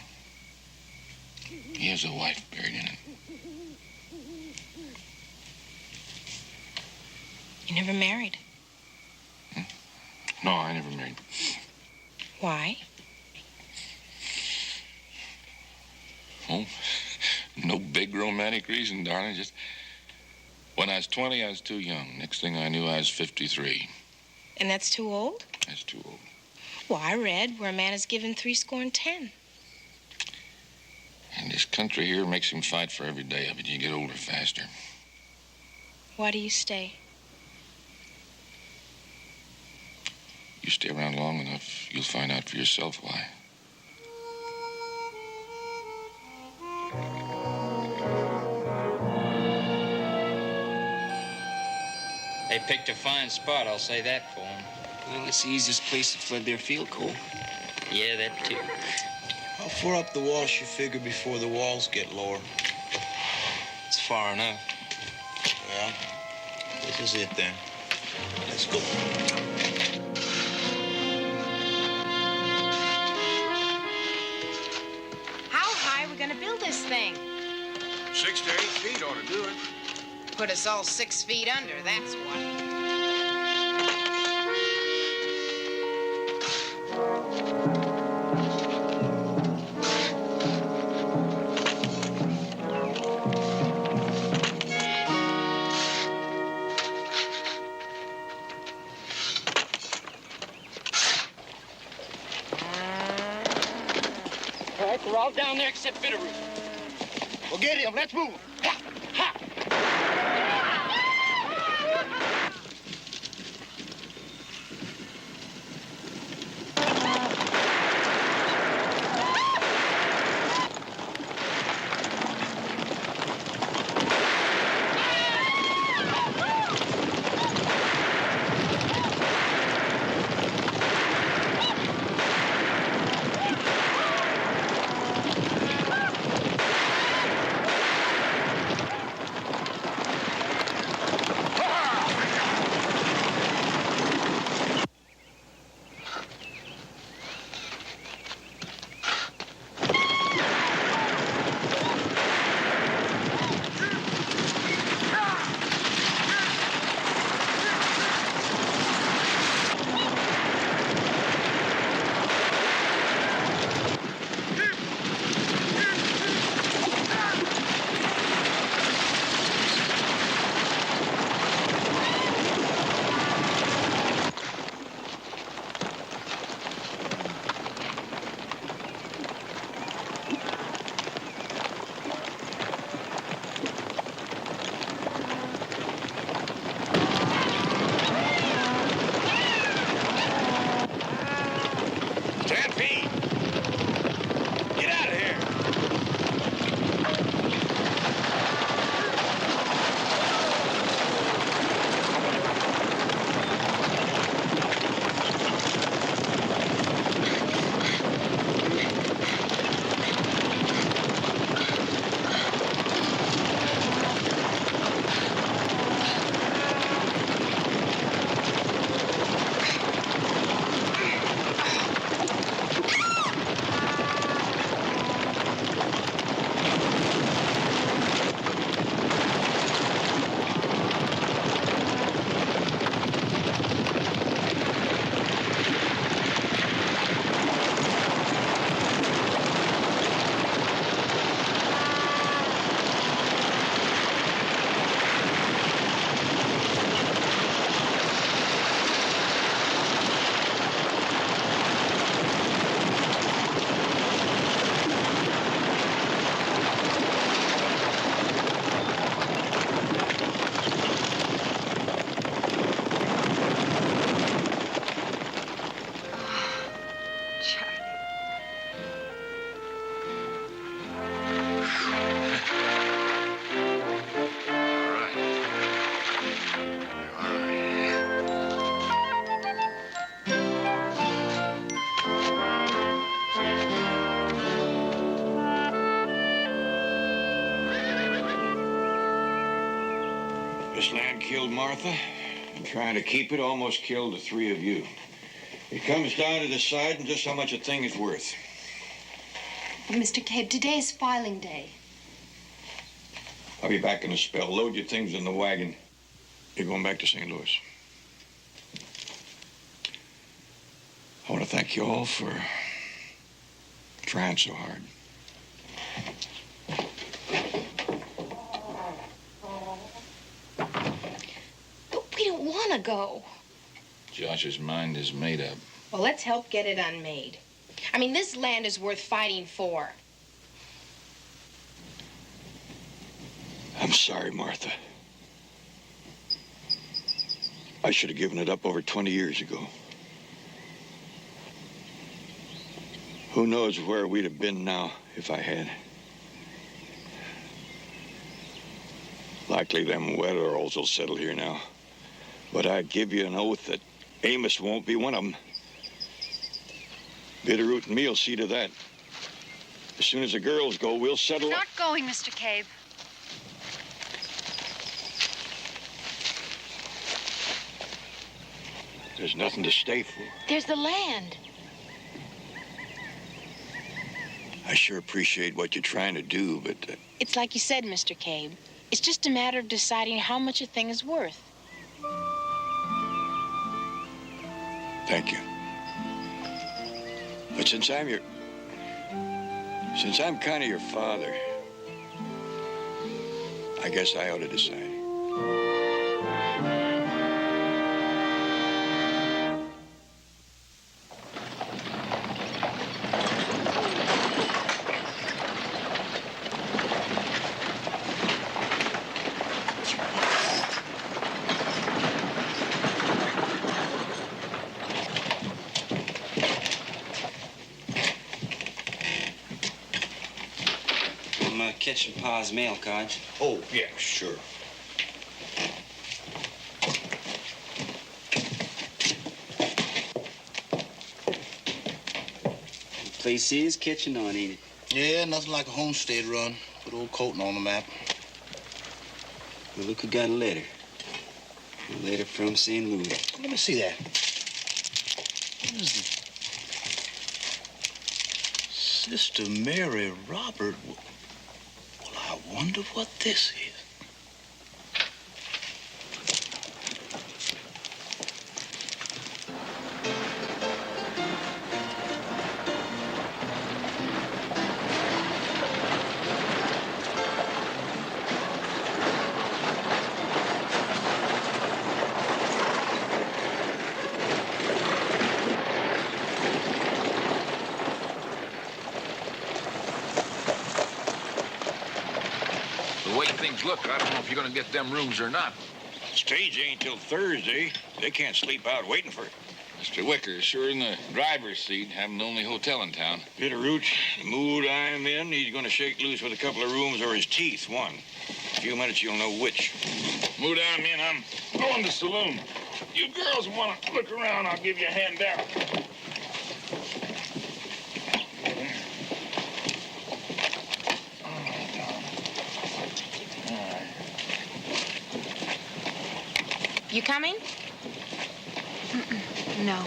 S2: He has a wife buried in it.
S14: You never married.
S2: No, I never married.
S14: Why?
S2: Oh, no big romantic reason, darling. Just when I was 20, I was too young. Next thing I knew, I was 53.
S14: And that's too old?
S2: That's too old.
S14: Well, I read where a man is given 10.
S2: And this country here makes him fight for every day of it. You get older faster.
S14: Why do you stay?
S2: You stay around long enough, you'll find out for yourself why.
S4: They picked a fine spot, I'll say that for them.
S6: Well, it's the easiest place to flood their field, Cole.
S4: Yeah, that too.
S6: How far up the walls you figure before the walls get lower?
S4: It's far enough.
S6: Well, this is it then. Let's go.
S14: How high are we gonna build this thing?
S2: 6 to 8 feet ought to do it.
S14: Put us all 6 feet under, that's what.
S4: All right, they're all down there except Bitterroot.
S8: Well, get him. Let's move.
S1: This land killed Martha, and trying to keep it almost killed the three of you. It comes down to deciding just how much a thing is worth.
S13: Mr. Cabe, today is filing day.
S1: I'll be back in a spell. Load your things in the wagon. You're going back to St. Louis. I want to thank you all for trying so hard.
S9: But we don't want to go.
S2: Josh's mind is made up.
S14: Well, let's help get it unmade. I mean, this land is worth fighting for.
S1: I'm sorry, Martha. I should have given it up over 20 years ago. Who knows where we'd have been now if I had. Likely them Wetheralls will settle here now. But I give you an oath that Amos won't be one of them. Bitterroot and me'll see to that. As soon as the girls go, we'll settle.
S11: Not going, Mr. Cabe.
S1: There's nothing to stay for.
S14: There's the land.
S1: I sure appreciate what you're trying to do, but...
S14: It's like you said, Mr. Cabe. It's just a matter of deciding how much a thing is worth.
S1: Thank you. But since I'm kind of your father, I guess I ought to decide.
S7: Catching Pa's mail, Codge.
S1: Oh, yeah, sure.
S7: The place is catching on, ain't it?
S6: Yeah, nothing like a homestead run. Put old Colton on the map.
S7: Well, look who got a letter. A letter from St. Louis.
S6: Let me see that. What is it? Sister Mary Robert. I wonder what this is.
S2: Look, I don't know if you're gonna get them rooms or not.
S1: Stage ain't till Thursday. They can't sleep out waiting for it.
S2: Mr. Wicker's sure in the driver's seat, having the only hotel in town.
S1: Bitterroot, the mood I'm in, he's gonna shake loose with a couple of rooms or his teeth, one. In a few minutes, you'll know which.
S2: Mood I'm in, I'm going to saloon. You girls want to look around, I'll give you a hand down.
S14: You coming?
S11: No.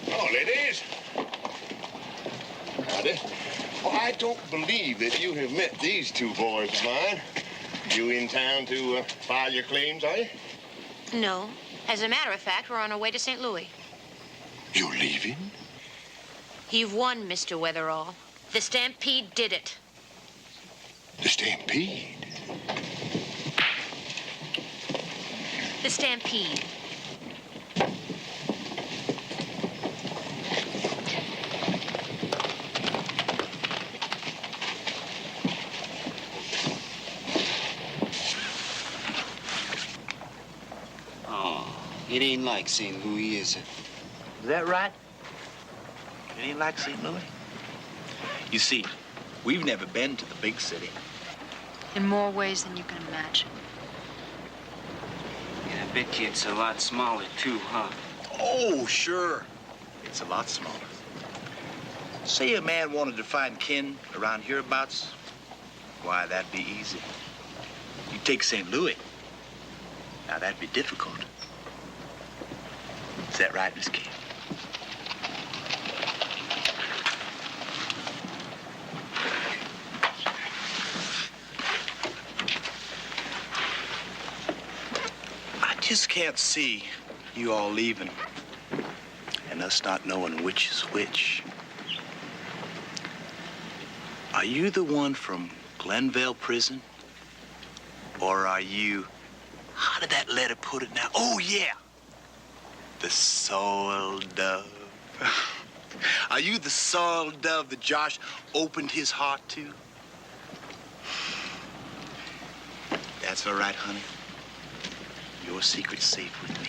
S8: Oh, ladies. Howdy. Oh, I don't believe that you have met these two boys of mine. You in town to file your claims, are you?
S15: No. As a matter of fact, we're on our way to St. Louis.
S8: You're leaving?
S15: You've won, Mr. Wetherall. The stampede did it.
S8: The stampede?
S15: The stampede.
S7: It ain't like St. Louis, is it?
S6: Is that right? It ain't like St. Louis? You see, we've never been to the big city.
S11: In more ways than you can imagine.
S7: bet you it's a lot smaller, too, huh?
S6: Oh, sure. It's a lot smaller. Say a man wanted to find kin around hereabouts. Why, that'd be easy. You take St. Louis. Now, that'd be difficult. Is that right, Miss Cabe? I just can't see you all leaving and us not knowing which is which. Are you the one from Glenville Prison? Or are you, how did that letter put it now? Oh, yeah. The soiled dove. Are you the soiled dove that Josh opened his heart to? That's all right, honey. Your secret's safe with me.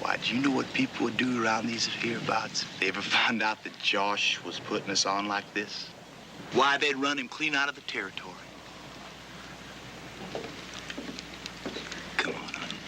S6: Why, do you know what people would do around these hereabouts if they ever found out that Josh was putting us on like this? Why, they'd run him clean out of the territory. Come on, honey.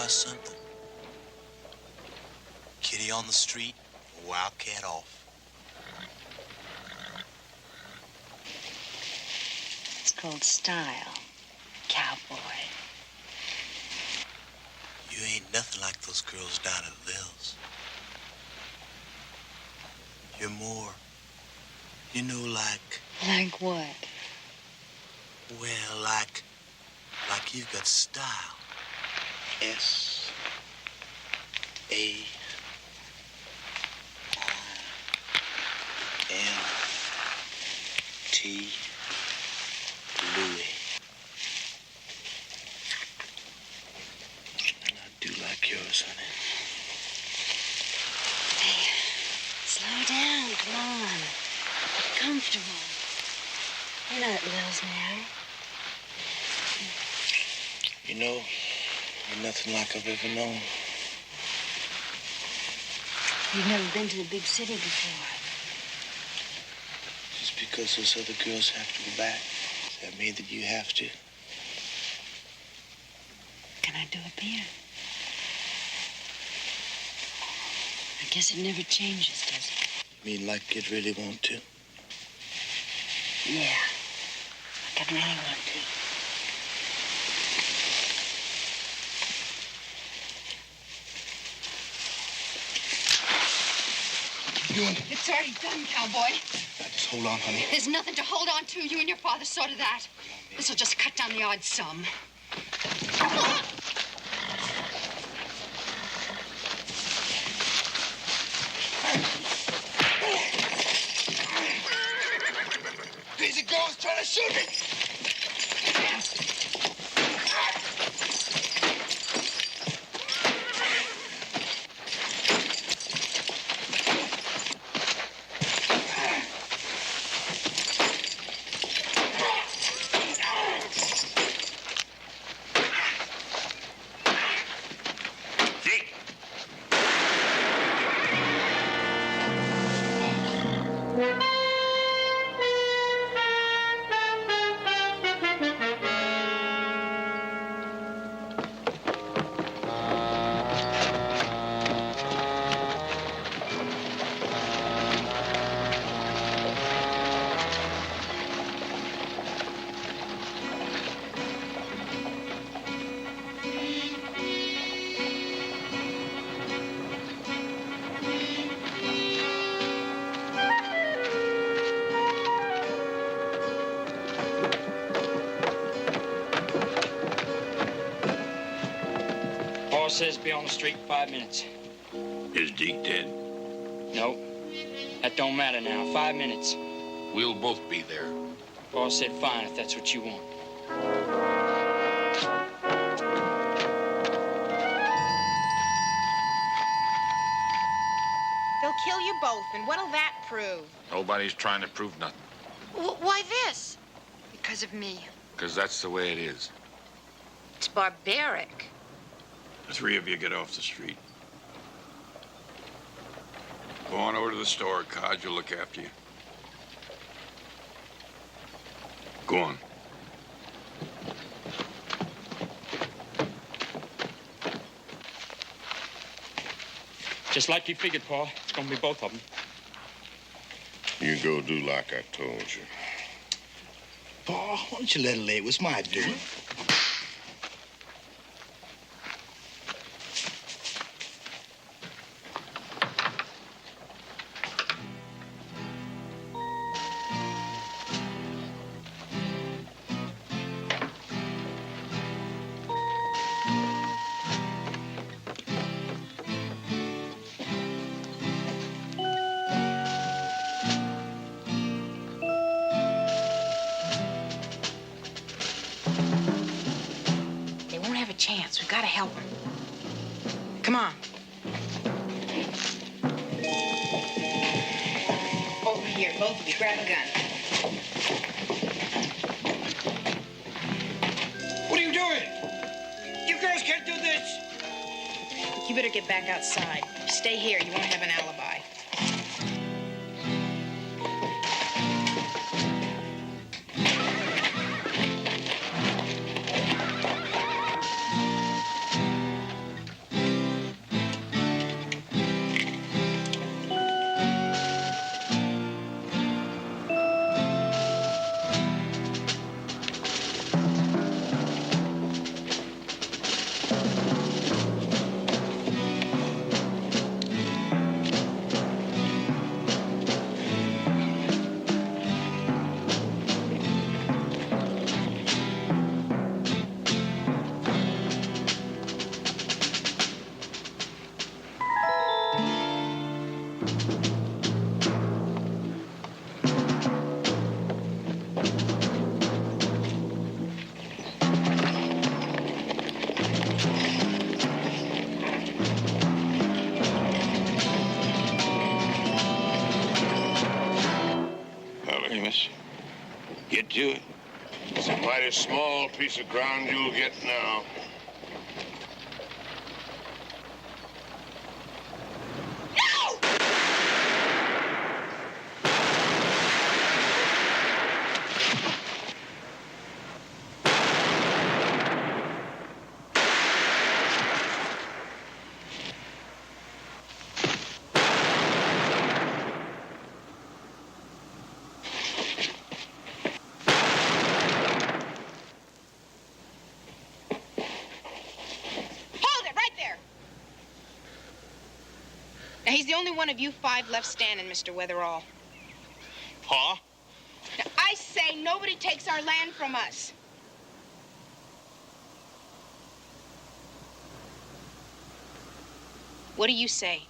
S6: Something. Kitty on the street, wildcat off.
S16: It's called style, cowboy.
S6: You ain't nothing like those girls down at Lil's. You're more, you know, like...
S16: Like what?
S6: Well, like you've got style. S-A-I-L. T. Louis. And I do like yours, honey.
S16: Hey, slow down, come on. Get comfortable. You're not at Lil's now.
S6: You know, you're nothing like I've ever known.
S16: You've never been to the big city before.
S6: Just because those other girls have to go back, does that mean that you have to?
S16: Can I do a beer? I guess it never changes, does it?
S6: You mean like you'd really want to?
S16: Yeah. Like I'd really want to.
S6: Doing?
S11: It's already done, cowboy.
S6: Now, just hold on, honey.
S11: There's nothing to hold on to. You and your father saw to that. This'll just cut down the odd sum.
S6: These are girls trying to shoot me.
S4: says be on the street in 5 minutes.
S1: Is Deke dead?
S4: No. That don't matter now. 5 minutes.
S2: We'll both be there.
S4: Boss said fine if that's what you want.
S14: They'll kill you both, and what'll that prove?
S2: Nobody's trying to prove nothing.
S11: Why this? Because of me.
S2: Because that's the way it is.
S15: It's barbaric.
S1: The three of you get off the street. Go on over to the store. Codge will look after you. Go on.
S4: Just like you figured, Paul. It's gonna be both of them.
S8: You go do like I told you.
S6: Paul, why don't you let her lay? It was my doing.
S14: Chance. We've got to help him. Come on. Over here, both of you. Grab a gun.
S3: What are you doing? You girls can't do this.
S14: You better get back outside. Stay here. You won't have an alibi.
S1: Get to it.
S8: It's a mighty small piece of ground you'll get now.
S14: Now, he's the only one of you five left standing, Mr. Weatherall.
S6: Huh?
S14: Now, I say nobody takes our land from us. What do you say?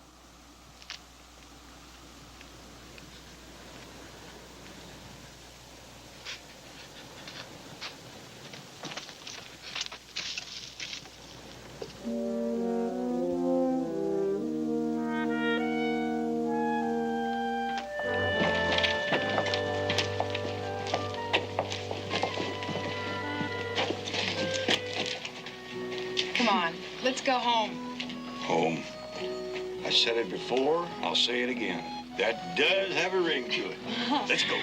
S14: Come on, let's go home.
S1: Home. I said it before, I'll say it again. That does have a ring to it. Let's go.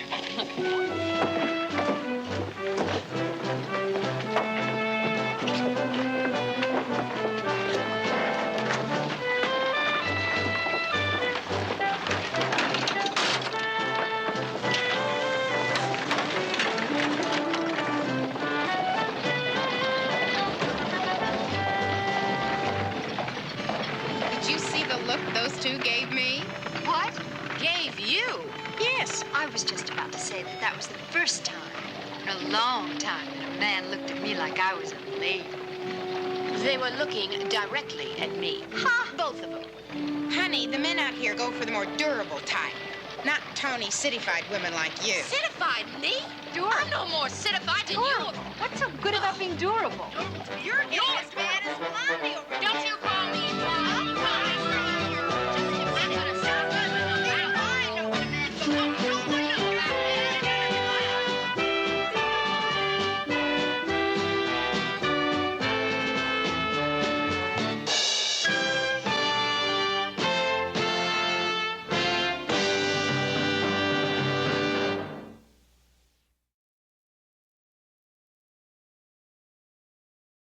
S14: Did you see the look those two gave me?
S11: What?
S14: Gave you? Yes.
S11: I was just about to say that was the first time in a long time that a man looked at me like I was a lady.
S15: They were looking directly at me. Ha! Both of them.
S14: Honey, the men out here go for the more durable type. Not Tony citified women like you.
S15: Citified me?
S14: Durable.
S15: I'm no more citified than you.
S11: What's so good about being durable?
S14: You're as bad as Blondie.
S15: Don't you